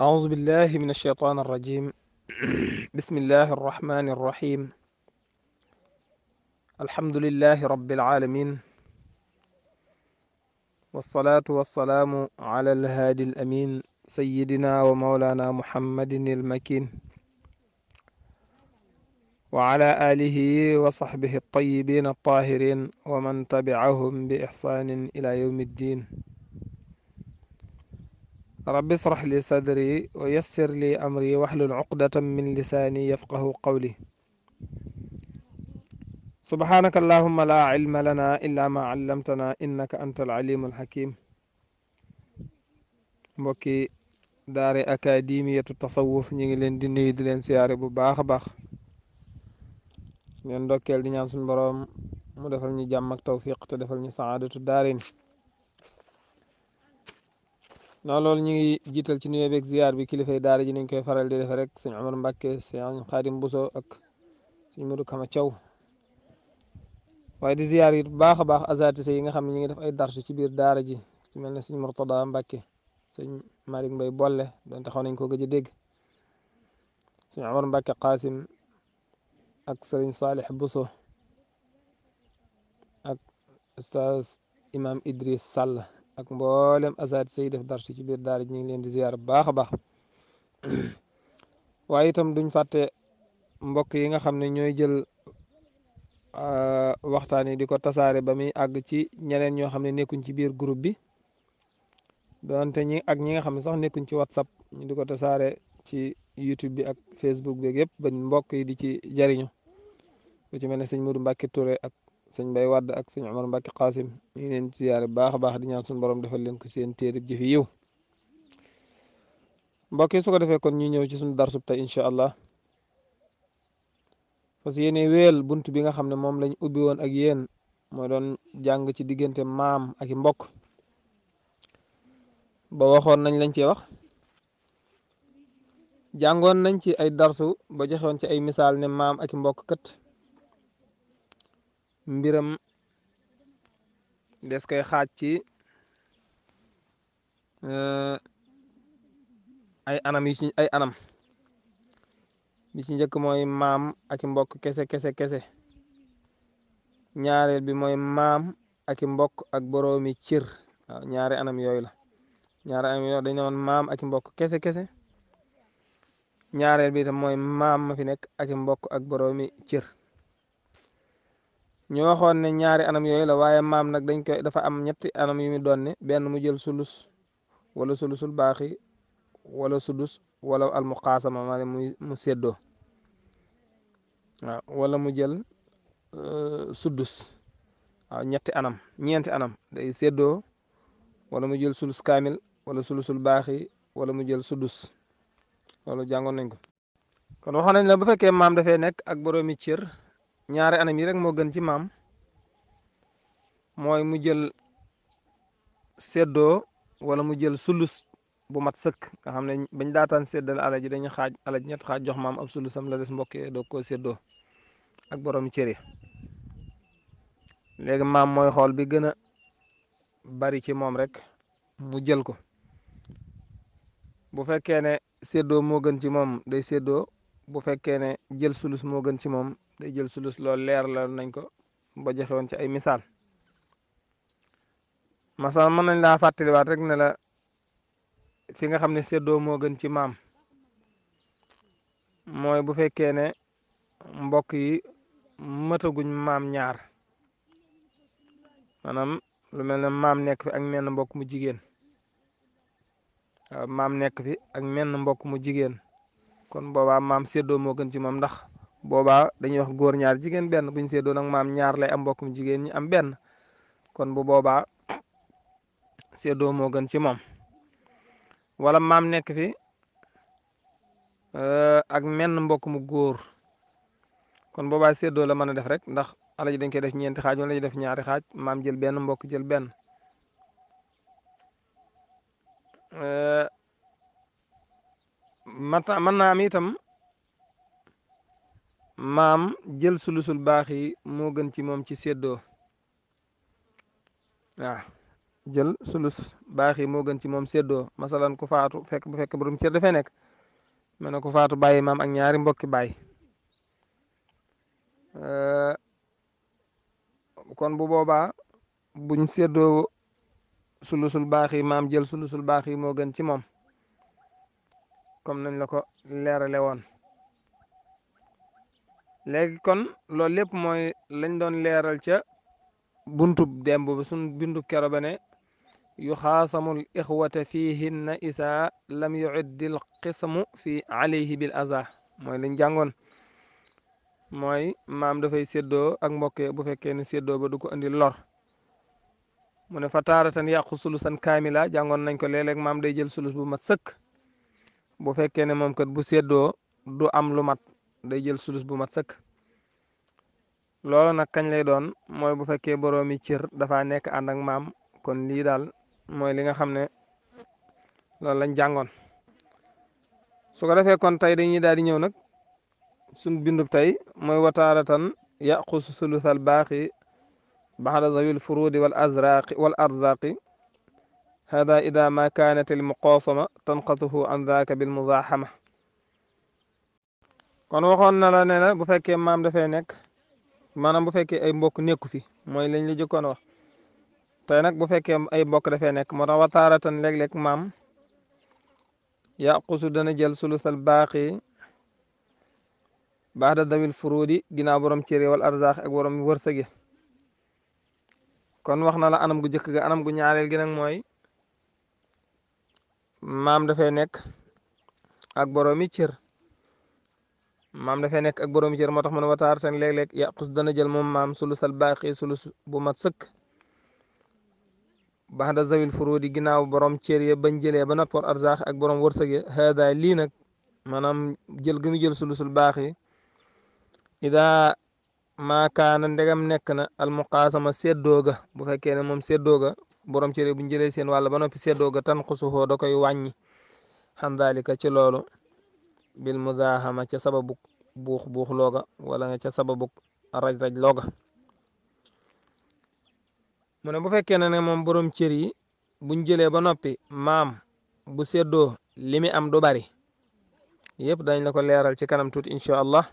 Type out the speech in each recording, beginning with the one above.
أعوذ بالله من الشيطان الرجيم. بسم الله الرحمن الرحيم. الحمد لله رب العالمين، والصلاة والسلام على الهادي الأمين سيدنا ومولانا محمد المكين، وعلى آله وصحبه الطيبين الطاهرين ومن تبعهم بإحسان إلى يوم الدين. رب اشرح لي صدري ويسر لي أمري واحلل عقدة من لساني يفقه قولي. سبحانك اللهم لا علم لنا إلا ما علمتنا إنك أنت العليم الحكيم. mbokki daare académiyatu tasawuf ñi ngi leen di nuyu di leen siyaare bu baax a baax, ngeen ndokkeel di ñaan suñu boroom mu defal ñu jàmm ak tawfiq te defal ñu saadatu daarin. noonu loolu ñu ngi jiital ci nuyoo beeg ziyaar bi kilifay daara ji niñ koy faral di defe rek sëñ Omar Mbàkke, sëñ Xaadim Buso ak sëñ Mudu Kama Caw, waaye di ziyaar yi bu baax a baax azatise yi nga xam ne ñu ngi def ay darsu ci biir daara ji, ci mel ne sëñ Murtada Mbàkke, sëñ Malick Mbay Bolle donte xaw nañ ko gëj a dégg, sëñ Omar Mbàkke Qaasim ak sëriñ Saalix Buso ak ustaaz imam Idris Sall ak mboolem azatise yi def darsu ci biir daara ji ñu ngi leen di ziyaar bu baax a baax. waaye itam duñ fàtte mbokk yi nga xam ne ñooy jël waxtaan yi di ko tasaare ba muy àgg ci ñeneen ñoo xam ne nekkuñ ci biir groupe bi, doonte ñi nga xam ne sax nekkuñ ci WhatsApp ñu di ko tasaare ci YouTube bi ak Facebook bi yëpp ba mbokk yi di ci jariñu, ku ci mel ne sëñ Modou Mbacke Touré ak sëñ Mbay Wadd ak sëñ Omar Mbacke Qasim ñu ngi leen ziyaare baax a baax di ñaan suñu borom defal leen ko seen téere jëfi yiw. mbokk yi su ko defee kon ñu ñëw ci suñu darsub tey incha allah, parce que yéene wéel bunt bi nga xam ne moom lañ ubbi woon ak yéen, mooy doon jàng ci diggante maam ak i mbokk. ba waxoon nañ lañ ci wax, jàngoon nañ ci ay darsu ba joxewoon ci ay misaal ne maam ak i mbokk kat mbiram des koy xaaj ci ay anam yu ci ay anam. bi ci njëkk mooy maam ak i mbokk kese. ñaareel bi mooy maam ak i mbokk ak boroomi cër. waaw ñaari anam yooyu la. ñaari anam yooyu dañ ne woon maam ak i mbokk kese. ñaareel bi itam mooy maam ma fi nekk ak i mbokk ak boroomi cër. ñu waxoon ne ñaari anam yooyu la, waaye maam nag dafa am ñetti anam yu mu doon ne, benn mu jël sulus wala sulusul baaxi wala sudus wala almuqaasama maanaam mu séddoo. waaw wala mu jël sudus. waaw ñeenti anam day séddoo, wala mu jël sulus kaamil wala sulusul baaxi wala mu jël sudus. loolu jàngoon nañ ko. kon waxoon nañ la bu fekkee maam dafay nekk ak boroomi cër, ñaari anam yi rek moo gën ci maam, mooy mu jël séddoo wala mu jël sulus bu mat sëkk, nga xam ne bañ daataan séddal alal ji dañuy xaaj alal ji ñett xaaj jox maam ab sulusam, la des mbokkee doo ko séddoo ak boroomi cër yi. léegi maam mooy xool bi gën a bari ci moom rek mu jël ko. bu fekkee ne séddoo moo gën ci moom day séddoo, bu fekkee ne jël sulus moo gën ci moom day jël sulus. loolu leer la nañ ko ba joxe woon ci ay misaal. masal mën nañ laa fàttaliwaat rek ne la fi nga xam ne séddoo moo gën ci maam mooy bu fekkee ne mbokk yi mëtaguñ maam ñaar, maanaam lu mel ne maam nekk fi ak menn mbokk mu jigéen. waaw maam nekk fi ak menn mbokk mu jigéen, kon boobaa maam séddoo moo gën ci moom, ndax boobaa dañuy wax góor ñaar jigéen benn. buñ séddoo nag maam ñaar lay am, mbokk mu jigéen ñi am benn, kon bu boobaa séddoo moo gën ci moom. wala maam nekk fi ak menn mbokk mu góor, kon boobaa séddoo la mën a def rek, ndax alal ji dañ koy def ñeenti xaaj wala ñu def ñaari xaaj, maam jël benn mbokk jël benn. mën naa am itam maam jël sulusul baax yi moo gën ci moom ci séddoo. waaw jël sulus baax yi moo gën ci moom séddoo masalan ku faatu fekk bu fekk borom cër dafay nekk mel ne ku faatu bàyyi maam ak ñaari mbokki bàyyi kon bu boobaa buñ séddoo sulusul baax yi maam jël sulusul baax yi moo gën ci moom comme nañ la ko leerale woon léegi kon loolu lépp mooy lañ doon leeral ca buntub demb ba suñ bindu kero ba ne yuxaasamul ixwata fihinna isa lam yuiddil qismu fi alayhi bil aza mooy liñ jàngoon mooy maam dafay séddoo ak mbokke bu fekkee ne séddoo ba du ko andi lor mu ne fa taaratan yàqu sulusan kaamila jàngoon nañ ko léeg-léeg maam day jël sulus bu mat sëkk bu fekkee ne moom kat bu séddoo du am lu mat day jël sulus bu mat sëkk loolu nag kañ lay doon mooy bu fekkee boroomi cër dafa nekk ànd ak maam kon lii daal mooy li nga xam ne loolu lañ jàngoon su ko defee kon tey dañuy daal di ñëw nag suñ bindub tey mooy wataaratan yaqus sulusal baaqi baxda zawil furudi wal arzaqi hada ida ma kanat al muqasama tanqatuhu an dhaka bil muzaxama kon waxoon na la ne la bu fekkee maam dafay nekk maanaam bu fekkee ay mbokk nekku fi mooy lañ la jëkkoon wax tey nag bu fekkee ay mbokk dafay nekk moo tax wataaratan léeg-léeg maam yaqusu dana jël sulusal baaqi baxda zawil furudi ginnaaw borom cëri wal arzaq ak borom wërsëgi kon wax na la anam gu jëkk ga anam gu ñaareel gi nag mooy maam dafay nekk ak boroomi cër maam dafay nekk ak boroomi cër moo tax mu ne wataaratan léeg-léeg yaqus dana jël moom maam sulusal baaqi sulus bu mat sëkk baxda zawil furudi ginnaaw borom cër ya bañ jëlee ba noppi arzaq ak borom wërsëgi hada lii nag maanaam jël gi mu jël sulusul baaqi ida maakaana ndegam nekk na almuqaasama séddooga bu fekkee ne moom séddooga borom cëre buñ jëlee seen wàll ba noppi séddooga tan xusuhoo da koy wàññi xam daalika ci loolu bil mudaahama ca sababu buux looga wala nga ca sababu raj looga mu ne bu fekkee ne moom borom cër yi buñ jëlee ba noppi maam bu séddoo li mi am du bari yëpp dañ la ko leeral ci kanam tuuti incha allah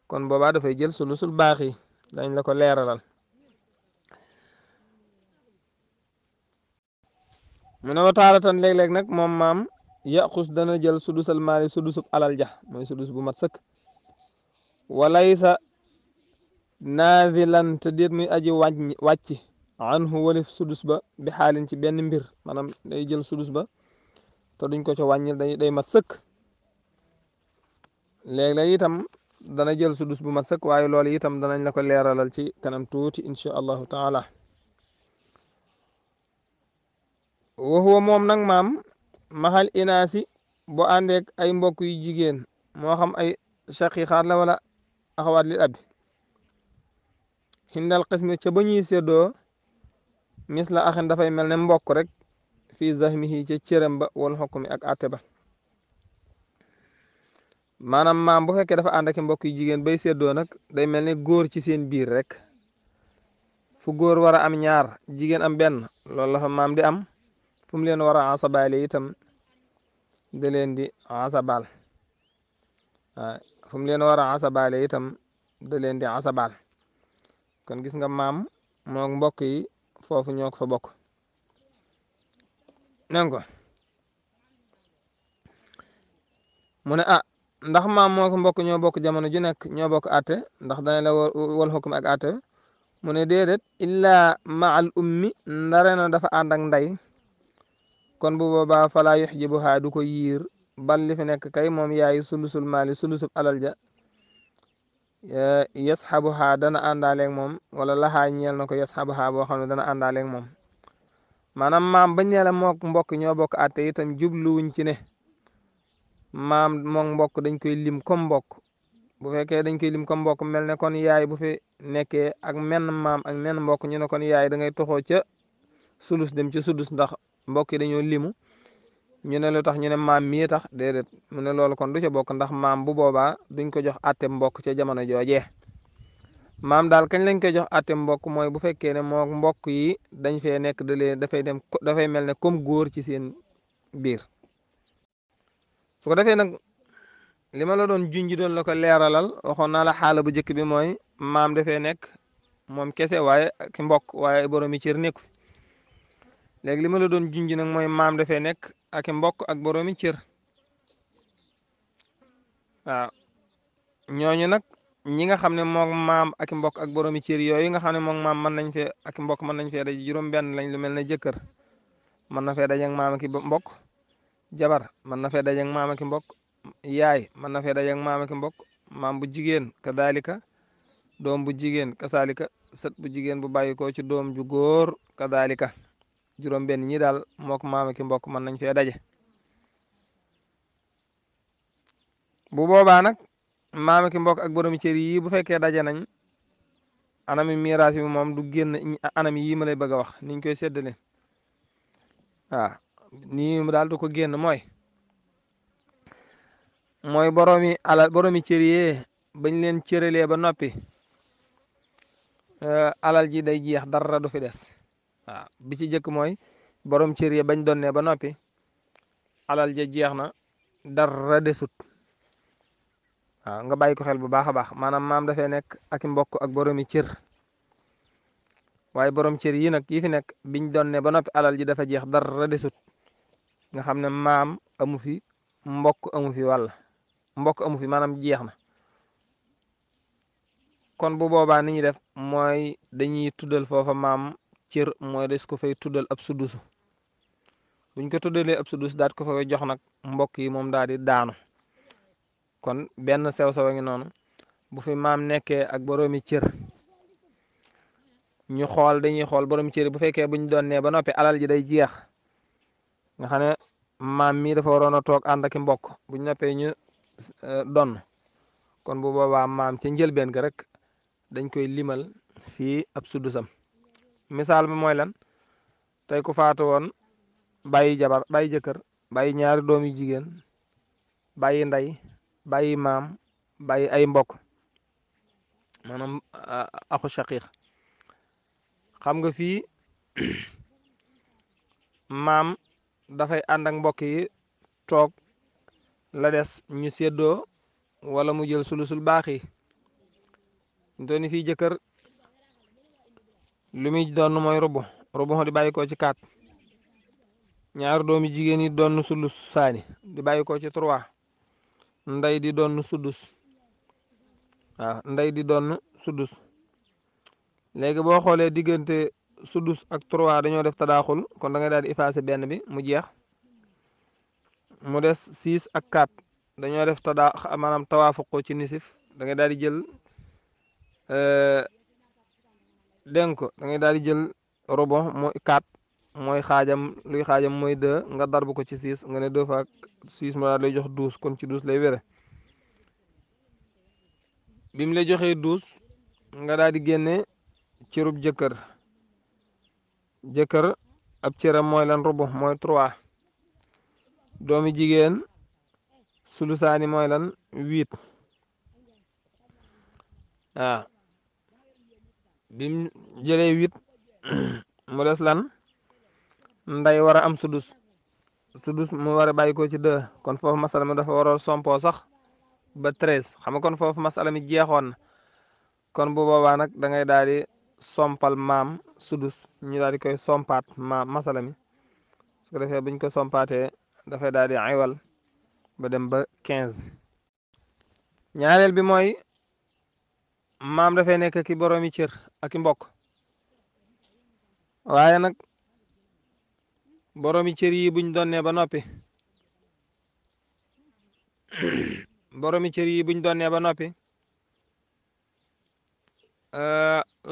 kon boobaa dafay jël sulusul baax yi dañ la ko leeralal mu ne wataaratan léeg-léeg nag moom maam yaqus dana jël sudusal maali sudusub alal ja mooy sudus bu mat sëkk walaysa naazilan te déet muy aji wàcc anhu walif sudus ba bi xaalin ci benn mbir maanaam day jël sudus ba te duñ ko ca wàññil day mat sëkk léeg-léeg itam dana jël sudus bu mat sëkk waaye loolu itam danañ la ko leeralal ci kanam tuuti incha allahu taala wa huwa moom nag maam maxal inaasi bu àndeek ay mbokk yu jigéen moo xam ay shaqiqaat la wala axawaat li abi xindal xismi ca ba ñuy séddoo mis la axen dafay mel ne mbokk rek fii zahmihi ca cëram ba wal xukmi ak atte ba maanaam maam bu fekkee dafa ànd ak mbokk yu jigéen bay séddoo nag day mel ne góor ci seen biir rek fu góor war a am ñaar jigéen am benn loolu la fa maam di am fu mu leen war a asabaale itam da leen di asabal waaw fu mu leen war a asabaale itam da leen di asabal kon gis nga maam moog mbokk yi foofu ñoo ko fa bokk nen ko mu ne ndax maam moo ko mbokk ñoo bokk jamono ju nekk ñoo bokk àtte ndax dana la wal xukum ak àtte mu ne déedéet illaa maal ummi ndare na dafa ànd ak ndey kon bu boobaa falaa yuxjibuhaa du ko yiir bal li fi nekk kay moom yaay sulusul maali sulusub alal ja yasxabuhaa dana àndaaleeg moom wala laxaa ñeel na ko yasxabuhaa boo xam ne dana àndaaleeg moom maanaam maam bañ ne la mook mbokk ñoo bokk àtte itam jubluwuñ ci ne maam moom mbokk dañ koy lim comme mbokk bu fekkee dañ koy lim comme mbokk mel ne kon yaay bu fi nekkee ak menn maam ak menn mbokk ñu ne kon yaay da ngay toxoo ca sulus dem ca sudus ndax mbokk yi dañoo limu ñu ne lu tax ñu ne maam mii tax déedéet mu ne loolu kon du ca bokk ndax maam bu boobaa duñ ko jox àtte mbokk ca jamono joojee maam daal kañ lañ koy jox atte mbokk mooy bu fekkee ne moo mbokk yi dañ fee nekk da leen dafay mel ne comme góor ci seen biir su ko defee nag li ma la doon junj doon la ko leeralal waxoon naa la xaala bu njëkk bi mooy maam dafee nekk moom kese waaye ki mbokk waaye boroomi cër nekku léegi li ma la doon junj nag mooy maam dafee nekk ak mbokk ak boroomi cër waaw ñooñu nag ñi nga xam ne moom maam ak mbokk ak boroomi cër yooyu nga xam ne moom maam mën nañ fee ak mbokk mën nañ fee daje juróom-benn lañ lu mel ne jëkkër mën na fee daje ak maam ak mbokk jabar mën na fee daje ak maam ak mbokk yaay mën na fee daje ak maam ak mbokk maam bu jigéen kadaalika doom bu jigéen kasaalika sët bu jigéen bu bàyyi ko ci doom ju góor kadaalika juróom-benn ñi daal mook maam ak mbokk mën nañ fee daje bu boobaa nag maam ak mbokk ak boroomi cër yi bu fekkee daje nañ anami miraas bi moom du génn anam yii ma lay bëgg a wax niñ koy séddale waaw nii daal du ko génn mooy boroomi alal boroomi cër yee bañ leen cëralee ba noppi alal ji day jeex dara du fi des waaw bi ci jëkk mooy borom cër yee bañ donnee ba noppi alal ja jeex na dara desut waaw nga bàyyi ko xel bu baax a baax maanaam maam dafay nekk ak mbokk ak boroomi cër waaye borom cër yi nag yi fi nekk biñ donnee ba noppi alal ji dafa jeex dara desut nga xam ne maam amu fi mbokk amu fi wàll mbokk amu fi maanaam jeex na kon bu boobaa ni ñuy def mooy dañuy tuddal foofa maam cër mooy des ko fay tuddal ab sudusu buñ ko tuddalee ab sudus daat ko fay jox nag mbokk yi moom daal di daanu kon benn sew-sew a ngi noonu bu fi maam nekkee ak boroomi cër ñu xool dañuy xool boroomi cër bu fekkee buñ donnee ba noppi alal ji day jeex nga xam ne maam mii dafa waroon a toog ànd ak mbokk buñ noppee ñu donn kon bu boobaa maam ca njëlbeen ga rek dañ koy limal fii ab sudusam misaal bi mooy lan tey ku faatu woon bàyyi jabar bàyyi jëkkër bàyyi ñaari doom yu jigéen bàyyi ndey bàyyi maam bàyyi ay mbokk maanaam axu shaqiq xam nga fii maam dafay ànd ak mbokk yi toog la des ñu séddoo wala mu jël sulusul baax yi dooni fii jëkkër lu muy doon mooy rubu di bàyyi ko ci 4 ñaari doomi jigéen yi doon sulus saani di bàyyi ko ci 3 ndey di doon sudus waaw ndey di doon sudus léegi boo xoolee diggante sudus ak 3 dañoo def tadaaxul kon da ngay daal di effacer benn bi mu jeex mu des 6 ak 4 dañoo def maanaam tawaafuq ci nisif da ngay daal di jël dégg ko da ngay daal di jël rubu mooy 4 mooy xaajam luy xaajam mooy 2 nga darbu ko ci 6 nga ne 2 fois 6 mu daal lay jox 12 kon ci 12 lay wére bi mu lay joxee 12 nga daal di génne cërub jëkkër ab cëram mooy lan rubu mooy 3 doomi jigéen sulusaani mooy lan 8 waaw bim jëlee 8 mu des lan nday war a am sudus mu war a bàyyi ko ci 2 kon foofu masala mi dafa war a sompoo sax ba 13 xam nga kon foofu masala mi jeexoon na kon bu boobaa nag da ngay daal di sompal maam sudus ñu daal di koy sompaat maam masala mi su ko defee buñ ko sompaatee dafay daal di aywal ba dem ba 15 ñaareel bi mooy maam dafay nekk ki boroomi cër ak i mbokk waaye nag boroomi cër yi buñ donnee ba noppi boroomi cër yi buñ donnee ba noppi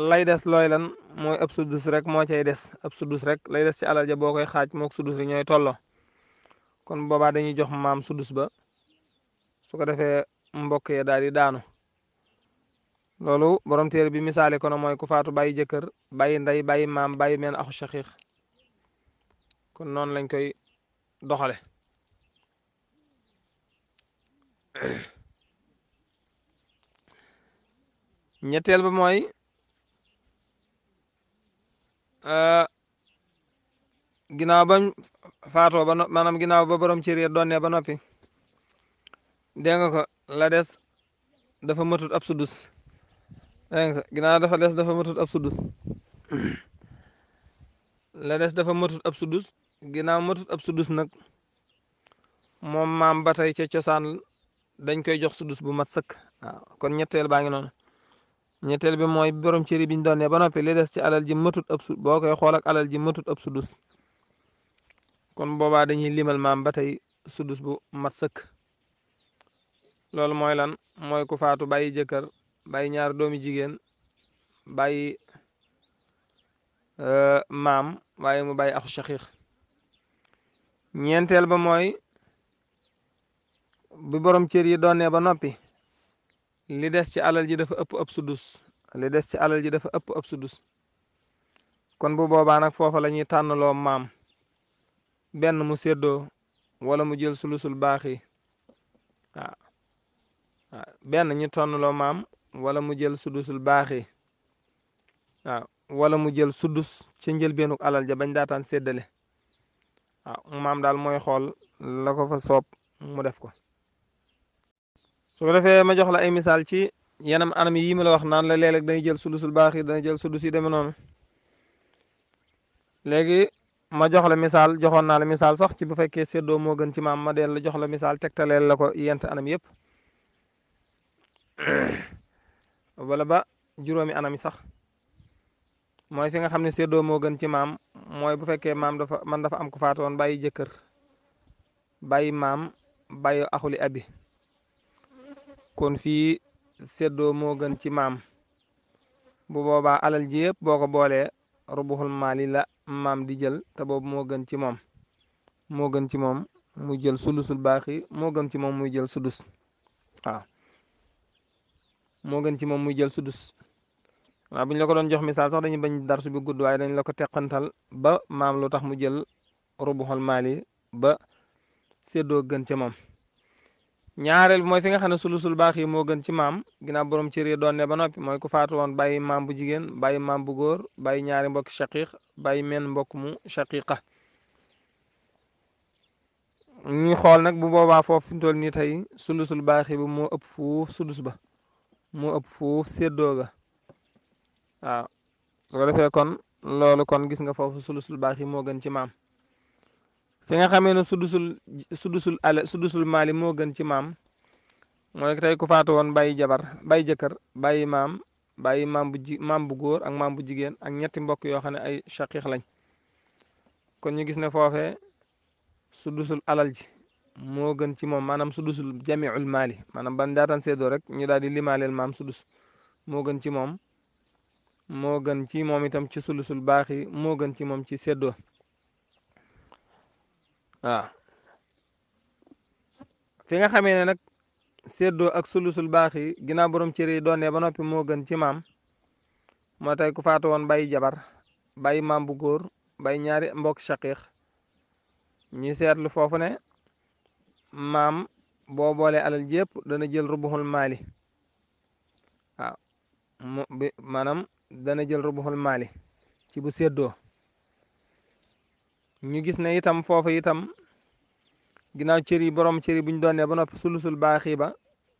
lay des looy lan mooy ab sudus rek moo cay des ab sudus rek lay des ci alal ja boo koy xaaj mook sudus rek ñooy tolloo kon boobaa dañuy jox maam sudus ba su ko defee mbokk ya daal di daanu loolu borom téere bi misaale ko na mooy ku faatu bàyyi jëkkër bàyyi ndey bàyyi maam bàyyi meen axu shaqiq kon noonu lañ koy doxale ñetteel ba mooy ginnaaw ba faatoo ba maanaam ginnaaw ba borom cër yi doonee ba noppi dégg nga ko la des dafa matut ab sudus dégg nga ginnaaw dafa matut ab sudus la des dafa matut ab sudus ginnaaw matut ab sudus nag moom maam ba tey ca cosaan dañ koy jox sudus bu mat sëkk waaw kon ñetteel baa ngi noonu ñetteel bi mooy borom cëri biñ doon ne ba noppi li des ci alal ji matut ab su boo koy xool ak alal ji matut ab sudus kon boobaa dañuy limal maam ba tey sudus bu mat sëkk loolu mooy lan mooy ku faatu bàyyi jëkkër bàyyi ñaar doomi jigéen bàyyi maam waaye mu bàyyi axu shaqiq ñeenteel ba mooy bu borom cër yi doonee ba noppi li des ci alal ji dafa ëpp ab sudus li des ci alal ji dafa ëpp ab sudus kon bu boobaa nag foofa la ñuy tànnaloo maam benn mu séddoo wala mu jël sulusul baaxi waaw benn ñu tànnaloo maam wala mu jël sudusul baaxi waaw wala mu jël sudus ca njëlbeenuk alal ja bañ daataan séddale waaw maam daal mooy xool la ko fa soob mu def ko su ko defee ma jox la ay misaal ci yenam anam yi ma la wax naan la léeg-léeg dañuy jël sulusul baax yi dana jël sudus yi demee noonu léegi ma jox la misaal joxoon naa la misaal sax ci bu fekkee séddoo moo gën ci maam ma deel la jox la misaal tegtaleel la ko yent anam yëpp wala ba juróomi anam yi sax mooy fi nga xam ne séddoo moo gën ci maam mooy bu fekkee maam dafa am ko faatoon bàyyi jëkkër bàyyi maam bàyyi axuli abi kon fii séddoo moo gën ci maam bu boobaa alal ji yëpp boo ko boolee rubuxul maali la maam di jël te boobu moo gën ci moom mu jël sulusul baaxi moo gën ci moom muy jël sudus waaw moo gën ci moom muy jël sudus waaw bu ñu la ko doon jox misaal sax dañu bañ darsu bi gudd waaye dañ la ko teqantal ba maam lu tax mu jël rubuxul maali ba séddoo gën ca moom ñaareel bi mooy fi nga xam ne sulusul baax yi moo gën ci maam ginnaaw borom cër yi doon ne ba noppi mooy ku faatu woon bàyyi maam bu jigéen bàyyi maam bu góor bàyyi ñaari mbokk shaqiq bàyyi men mbokk mu shaqiqa ñuy xool nag bu boobaa foofu fi mu toll nii tey sulusul baax yi ba moo ëpp fuuf sudus ba moo ëpp fuuf séddoo ga waaw su ko defee kon loolu kon gis nga foofu sulusul baax yi moo gën ci maam fi nga xamee ne sudusul maali moo gën ci maam mooy tey ku faatu woon bàyyi jabar bàyyi jëkkër bàyyi maam bu góor ak maam bu jigéen ak ñetti mbokk yoo xam ne ay shaqiq lañ kon ñu gis ne foofee sudusul alal ji moo gën ci moom maanaam sudusul jamiul maali maanaam ban daataan seedoo rek ñu daal di limaaleel maam sudus moo gën ci moom moo gën ci moom itam ci sulusul baaxi moo gën ci moom ci seddoo waaw fi nga xamee ne nag seddoo ak sulusul baaxi ginnaaw borom cër yi doonee ba noppi moo gën ci maam moo tey ku faatu woon bàyyi jabar bàyyi maam bu góor bàyyi ñaari mbokk shaqiq ñu seetlu foofu ne maam boo boolee alal jépp dana jël rubuxul maali waaw maanaam dana jël rubuxul maali ci bu séddoo ñu gis ne itam foofu itam ginnaaw cër yi borom cër yi buñ doonee ba noppi sulusul baaxi ba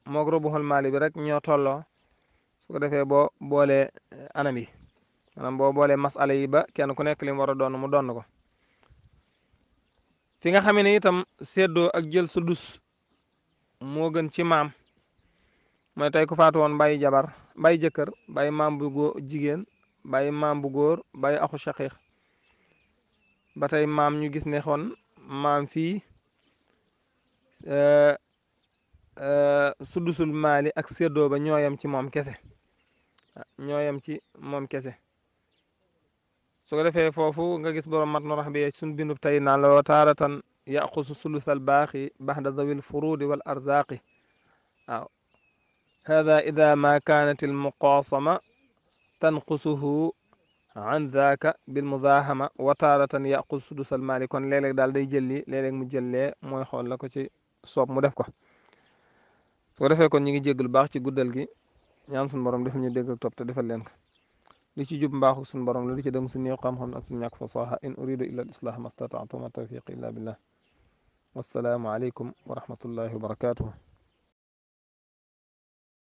moog rubuxul maali bi rek ñoo tolloo su ko defee boo boolee anam yi maanaam boo boolee masala yi ba kenn ku nekk li mu war a doon mu doon ko fi nga xamee ne itam séddoo ak jël sudus moo gën ci maam mooy tey ku faatu woon bàyyi jabar bàyyi jëkkër bàyyi maam bu góor jigéen bàyyi maam bu góor bàyyi axu shaqiq ba tey maam ñu gis ne xon maam fii sudusul maali ak séddoo ba ñooyam ci moom kese ñooyam ci moom kese su ko defee foofu nga gis borom Matnou Rahbiya suñ bindub tey naan la taaratan yaqusu sulusal baaxi baxda zawil furudi wal arzaqi waaw hada ida ma kanat al muqasama tanqusuhu an daaka bil mudahama wa taaratan yaqus sudusal maali kon léeg-léeg daal day jëlli léeg-léeg mu jëllee mooy xool la ko ci soob mu def ko su ko defee kon ñu ngi jéggul baax ci guddal gi ñaan suñu borom def ñu dégg ak topp te defal leen ko li ci jub mbaaxu suñu borom la li ci dem suñu néew xam-xam ak suñu ñàkk fasaha in uridu illa al islah ma stata'tu ma tawfiqi illa billah wassalaamu aleykum wa rahmatullahi wa barakatuh